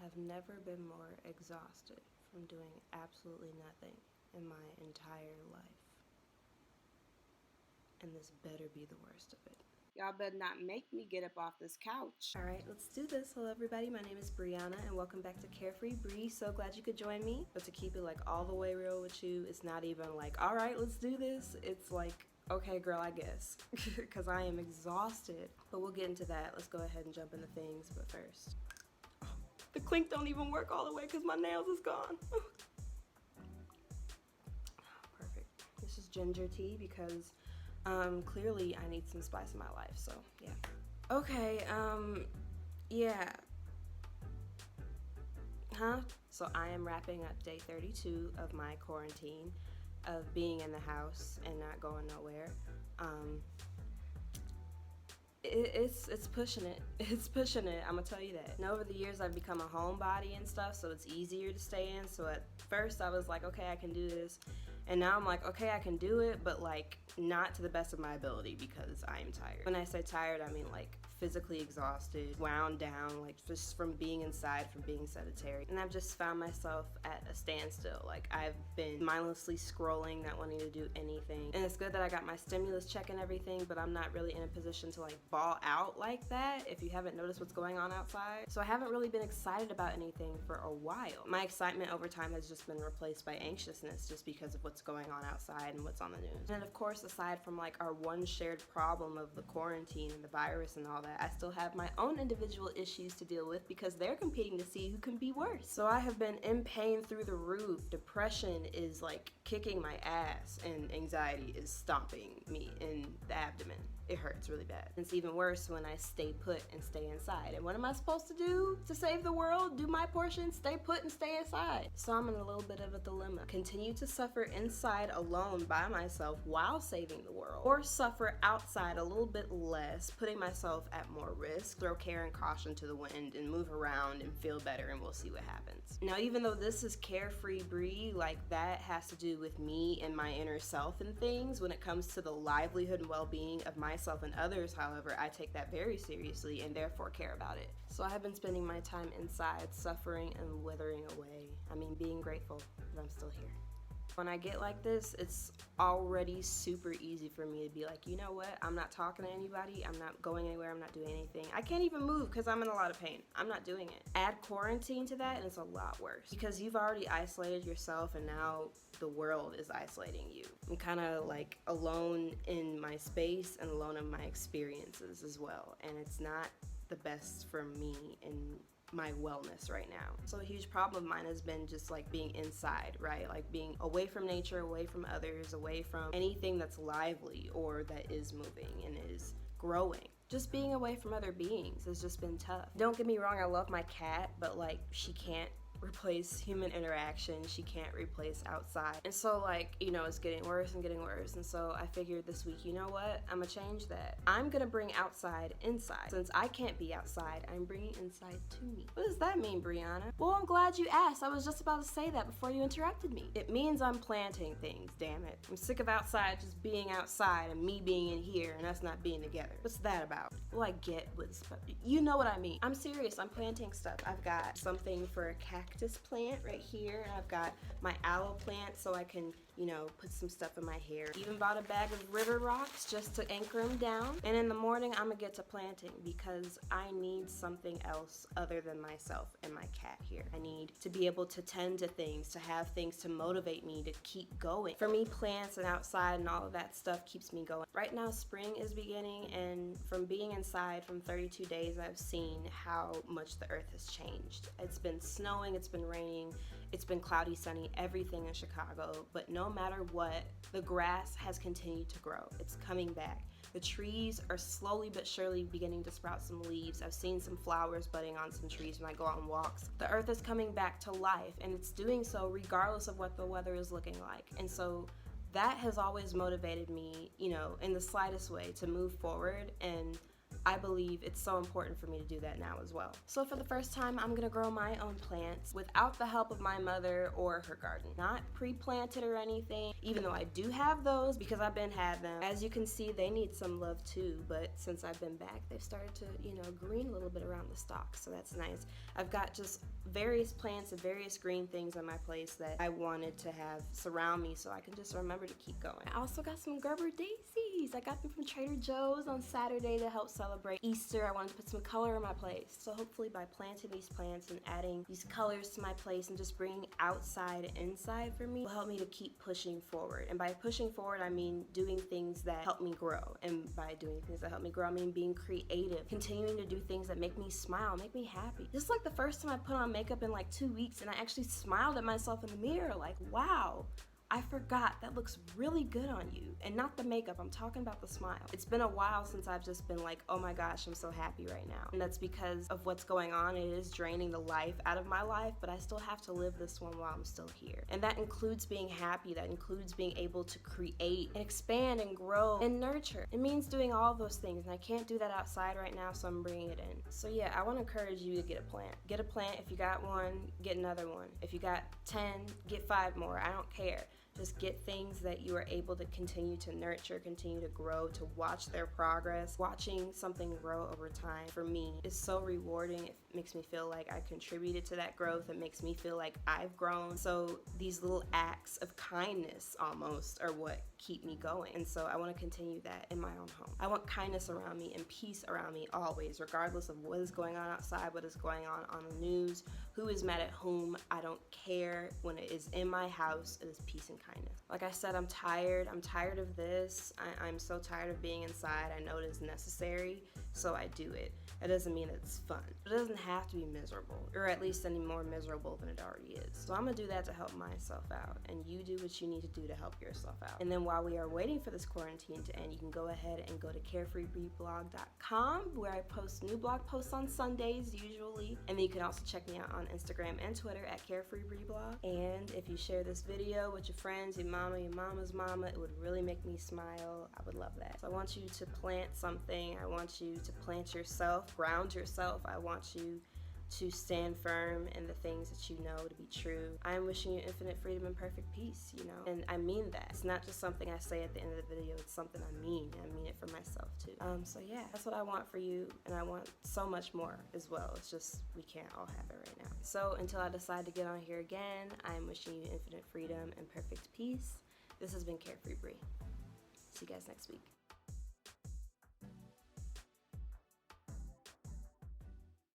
have never been more exhausted from doing absolutely nothing in my entire life. And this better be the worst of it. Y'all better not make me get up off this couch. All right, let's do this. Hello, everybody. My name is Brianna, and welcome back to Carefree Bree. So glad you could join me. But to keep it like all the way real with you, it's not even like, all right, let's do this. It's like, okay, girl, I guess, because I am exhausted. But we'll get into that. Let's go ahead and jump into things. But first, the clink don't even work all the way because my nails is gone. Perfect. This is ginger tea because clearly I need some spice in my life, so yeah. Okay, yeah. So I am wrapping up day 32 of my quarantine, of being in the house and not going nowhere. It's pushing it. It's pushing it. I'm gonna tell you that. And over the years, I've become a homebody and stuff, so it's easier to stay in. So at first, I was like, okay, I can do this. And now I'm like, okay, I can do it, but like not to the best of my ability because I am tired. When I say tired, I mean like physically exhausted, wound down, like just from being inside, from being sedentary. And I've just found myself at a standstill. Like I've been mindlessly scrolling, not wanting to do anything. And it's good that I got my stimulus check and everything, but I'm not really in a position to like ball out like that if you haven't noticed what's going on outside. So I haven't really been excited about anything for a while. My excitement over time has just been replaced by anxiousness just because of what's going on outside and what's on the news. And of course, aside from like our one shared problem of the quarantine and the virus and all that, I still have my own individual issues to deal with because they're competing to see who can be worse. So I have been in pain through the roof. Depression is like kicking my ass and anxiety is stomping me in the abdomen. It hurts really bad. It's even worse when I stay put and stay inside. And what am I supposed to do to save the world? Do my portion, stay put and stay inside. So I'm in a little bit of a dilemma. Continue to suffer inside alone by myself while saving the world, or suffer outside a little bit less, putting myself at more risk, throw care and caution to the wind and move around and feel better, and we'll see what happens. Now, even though this is Carefree Bree, like that has to do with me and my inner self and things. When it comes to the livelihood and well-being of myself and others, however, I take that very seriously and therefore care about it. So I have been spending my time inside, suffering and withering away. I mean, being grateful that I'm still here. When I get like this, it's already super easy for me to be like, you know what? I'm not talking to anybody. I'm not going anywhere. I'm not doing anything. I can't even move because I'm in a lot of pain. I'm not doing it. Add quarantine to that and it's a lot worse because you've already isolated yourself and now the world is isolating you. I'm kind of like alone in my space and alone in my experiences as well. And it's not the best for me and my wellness right now. So a huge problem of mine has been just like being inside, right? Like being away from nature, away from others, away from anything that's lively or that is moving and is growing. Just being away from other beings has just been tough. Don't get me wrong, I love my cat, but like she can't replace human interaction. She can't replace outside. And so like, you know, it's getting worse and getting worse. And so I figured this week, you know what? I'm gonna change that. I'm gonna bring outside inside. Since I can't be outside, I'm bringing inside to me. What does that mean, Brianna? Well, I'm glad you asked. I was just about to say that before you interrupted me. It means I'm planting things, damn it. I'm sick of outside just being outside and me being in here and us not being together. What's that about? Well, I get what's, you know what I mean. I'm serious, I'm planting stuff. I've got something for a cactus plant right here. I've got my aloe plant so I can, you know, put some stuff in my hair. Even bought a bag of river rocks just to anchor them down. And in the morning, I'm gonna get to planting because I need something else other than myself and my cat here. I need to be able to tend to things, to have things to motivate me to keep going. For me, plants and outside and all of that stuff keeps me going. Right now, spring is beginning, and from being inside from 32 days, I've seen how much the earth has changed. It's been snowing, it's been raining, it's been cloudy, sunny, everything in Chicago, but no matter what, the grass has continued to grow. It's coming back. The trees are slowly but surely beginning to sprout some leaves. I've seen some flowers budding on some trees when I go on walks. The earth is coming back to life, and it's doing so regardless of what the weather is looking like. And so that has always motivated me, you know, in the slightest way to move forward. And I believe it's so important for me to do that now as well. So for the first time, I'm gonna grow my own plants without the help of my mother or her garden. Not pre-planted or anything, even though I do have those because I've been had them. As you can see, they need some love too, but since I've been back, they've started to, green a little bit around the stalk, so that's nice. I've got just various plants and various green things on my place that I wanted to have surround me so I can just remember to keep going. I also got some Gerber daisies. I got them from Trader Joe's on Saturday to help celebrate Easter. I wanted to put some color in my place. So hopefully by planting these plants and adding these colors to my place and just bringing outside and inside for me will help me to keep pushing forward. And by pushing forward, I mean doing things that help me grow. And by doing things that help me grow, I mean being creative, continuing to do things that make me smile, make me happy. Just like the first time I put on makeup in like 2 weeks and I actually smiled at myself in the mirror like, wow, I forgot that looks really good on you. And not the makeup, I'm talking about the smile. It's been a while since I've just been like, oh my gosh, I'm so happy right now. And that's because of what's going on. It is draining the life out of my life, but I still have to live this one while I'm still here. And that includes being happy, that includes being able to create and expand and grow and nurture. It means doing all those things, and I can't do that outside right now, so I'm bringing it in. So yeah, I wanna encourage you to get a plant. Get a plant. If you got one, get another one. If you got 10, get 5 more. I don't care. Just get things that you are able to continue to nurture, continue to grow, to watch their progress. Watching something grow over time, for me, is so rewarding. It makes me feel like I contributed to that growth. It makes me feel like I've grown. So these little acts of kindness almost are what keep me going. And so I want to continue that in my own home. I want kindness around me and peace around me always, regardless of what is going on outside, what is going on the news, who is mad at whom. I don't care. When it is in my house, it is peace and kindness. Like I said, I'm tired. I'm tired of this. I'm so tired of being inside. I know it is necessary, so I do it. It doesn't mean it's fun. It doesn't have to be miserable, or at least any more miserable than it already is. So I'm gonna do that to help myself out, and you do what you need to do to help yourself out. And then while we are waiting for this quarantine to end, you can go ahead and go to carefreeblog.com, where I post new blog posts on Sundays usually. And then you can also check me out on Instagram and Twitter at carefreeblog. And if you share this video with your friends, your mama's mama, it would really make me smile. I would love that. So I want you to plant something. I want you to plant yourself, ground yourself. I want you to stand firm in the things that you know to be true. I'm wishing you infinite freedom and perfect peace, and I mean that. It's not just something I say at the end of the video, it's something I mean, and I mean it for myself too. So yeah, that's what I want for you, and I want so much more as well. It's just, we can't all have it right now. So until I decide to get on here again, I'm wishing you infinite freedom and perfect peace. This has been Carefree Bree. See you guys next week.